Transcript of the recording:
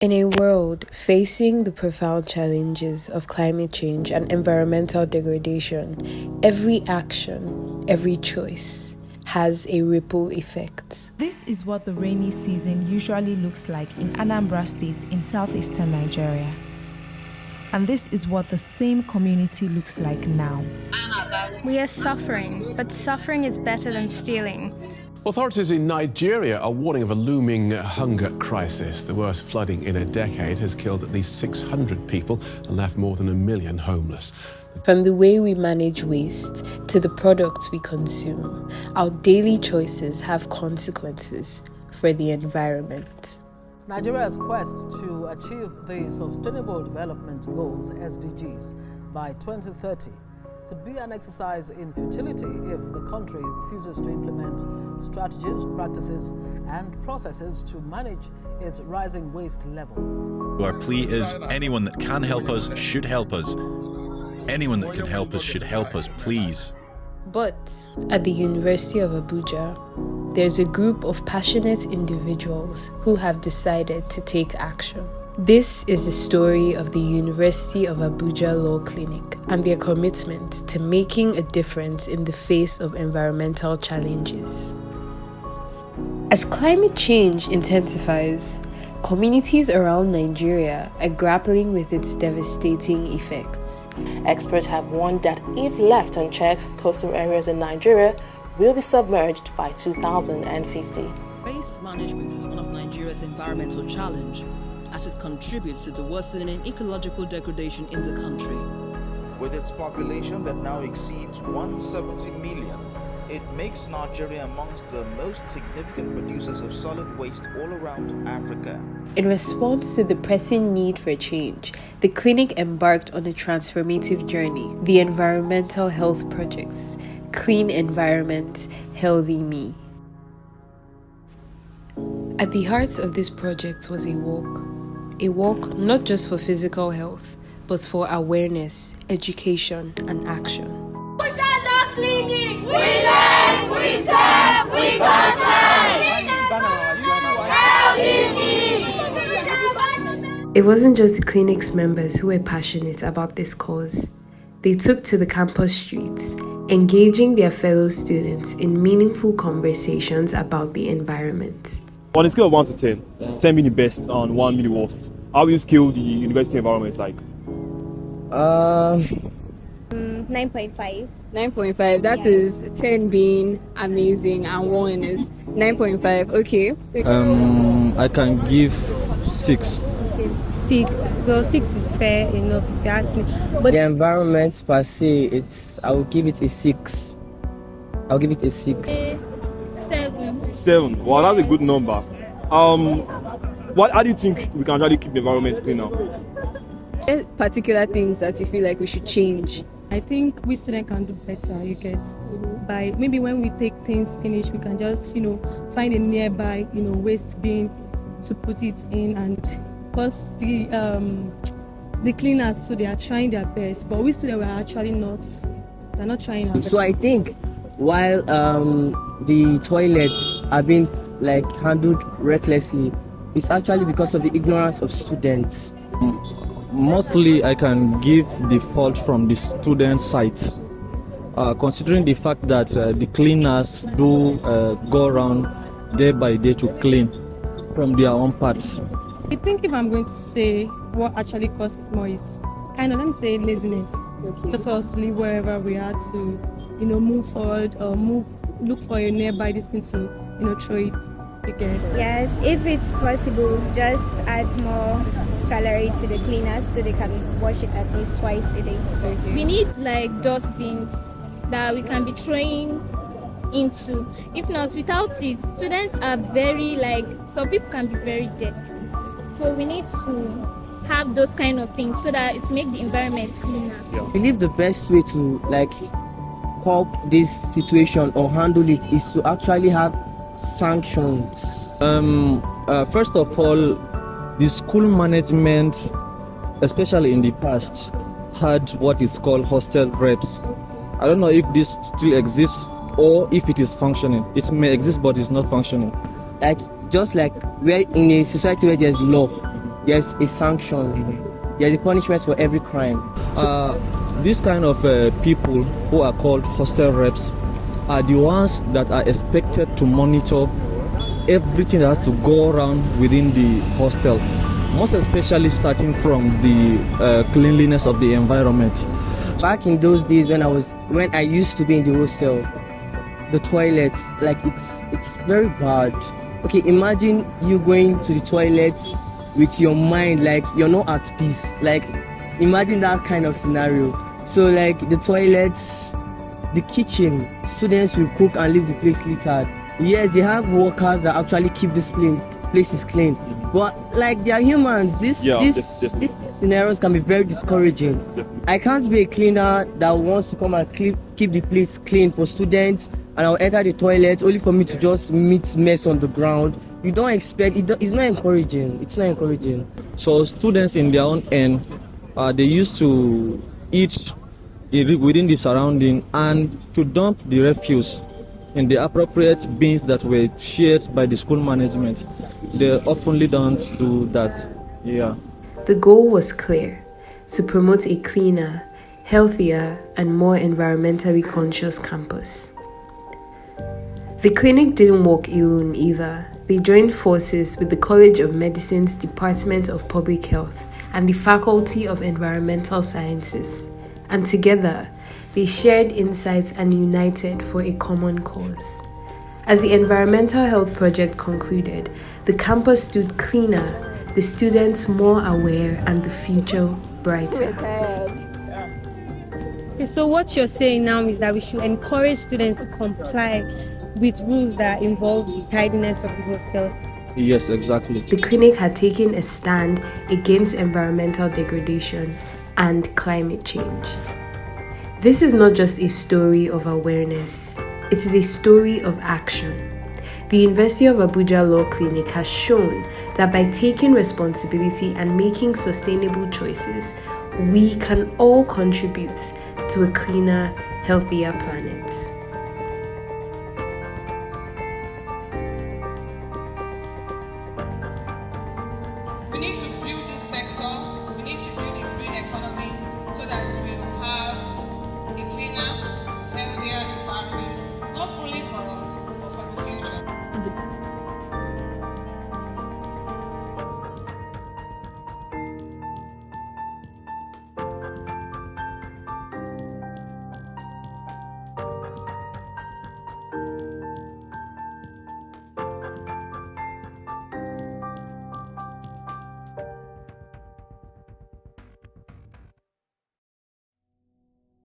In a world facing the profound challenges of climate change and environmental degradation, every action, every choice has a ripple effect. This is what the rainy season usually looks like in Anambra State in southeastern Nigeria. And this is what the same community looks like now. We are suffering, but suffering is better than stealing. Authorities in Nigeria are warning of a looming hunger crisis. The worst flooding in a decade has killed at least 600 people and left more than 1 million homeless. From the way we manage waste to the products we consume, our daily choices have consequences for the environment. Nigeria's quest to achieve the Sustainable Development Goals (SDGs) by 2030 could be an exercise in futility if the country refuses to implement strategies, practices, and processes to manage its rising waste level. Our plea is anyone that can help us should help us. Anyone that can help us should help us, please. But at the University of Abuja, there's a group of passionate individuals who have decided to take action. This is the story of the University of Abuja Law Clinic and their commitment to making a difference in the face of environmental challenges. As climate change intensifies, communities around Nigeria are grappling with its devastating effects. Experts have warned that if left unchecked, coastal areas in Nigeria will be submerged by 2050. Waste management is one of Nigeria's environmental challenges, as it contributes to the worsening ecological degradation in the country. With its population that now exceeds 170 million, it makes Nigeria amongst the most significant producers of solid waste all around Africa. In response to the pressing need for change, the clinic embarked on a transformative journey, the Environmental Health Projects, Clean Environment, Healthy Me. At the heart of this project was a walk not just for physical health, but for awareness, education, and action. Abuja Law Clinic! We learn, we serve, we concentrate! It wasn't just the clinic's members who were passionate about this cause. They took to the campus streets, engaging their fellow students in meaningful conversations about the environment. On a scale of 1 to 10, 10 being the best and 1 being the worst, how will you scale the university environment like? 9.5. 9.5, that is 10 being amazing and 1 is 9.5. Okay. I can give 6. Okay. 6. Well, 6 is fair enough if you ask me. But the environment per se, I will give it a 6. I'll give it a 6. 7. 7. Well, that's a good number. How do you think we can really keep the environment clean now? Particular things that you feel like we should change? I think we students can do better, you get. By maybe when we take things finished, we can just, find a nearby, waste bin to put it in, and because the cleaners too, they are trying their best, but we students were actually not. They're not trying our best. So I think while the toilets are being handled recklessly, it's actually because of the ignorance of students. Mostly I can give the fault from the student side, considering the fact that the cleaners do go around day by day to clean from their own parts. I think if I'm going to say what actually costs more is let me say laziness. Okay. Just for us to live wherever we are to, move forward or look for a nearby distance to, throw it again. Yes, if it's possible, just add more salary to the cleaners so they can wash it at least twice a day. Okay. We need dustbins that we can be throwing into. If not, without it, students are very some people can be very dirty. So we need to have those kind of things so that it makes the environment cleaner. I believe the best way to help this situation or handle it is to actually have sanctions. First of all, the school management, especially in the past, had what is called hostel reps. I don't know if this still exists or if it is functioning. It may exist, but it's not functioning. Just like we're in a society where there's law, there's a sanction. There's a punishment for every crime. This kind of people who are called hostel reps are the ones that are expected to monitor everything that has to go around within the hostel, most especially starting from the cleanliness of the environment. Back in those days when I used to be in the hostel, the toilets, like it's very bad. Okay, imagine you going to the toilets with your mind like you're not at peace. Like imagine that kind of scenario. So like the toilets, the kitchen, students will cook and leave the place littered. Yes, they have workers that actually keep this places clean, but like they are humans. These scenarios can be very discouraging. I can't be a cleaner that wants to come and keep the place clean for students, and I'll enter the toilet only for me to just meet mess on the ground. You don't expect it. It's not encouraging. It's not encouraging. So students in their own end, they used to eat within the surrounding and to dump the refuse in the appropriate bins that were shared by the school management. They oftenly don't do that. Yeah. The goal was clear: to promote a cleaner, healthier, and more environmentally conscious campus. The clinic didn't walk alone either. They joined forces with the College of Medicine's Department of Public Health and the Faculty of Environmental Sciences, and together they shared insights and united for a common cause. As the Environmental Health Project concluded, the campus stood cleaner, the students more aware, and the future brighter. Okay, so what you're saying now is that we should encourage students to comply with rules that involve the tidiness of the hostels. Yes, exactly. The clinic had taken a stand against environmental degradation and climate change. This is not just a story of awareness, it is a story of action. The University of Abuja Law Clinic has shown that by taking responsibility and making sustainable choices, we can all contribute to a cleaner, healthier planet. We need to build this sector, we need to build a green economy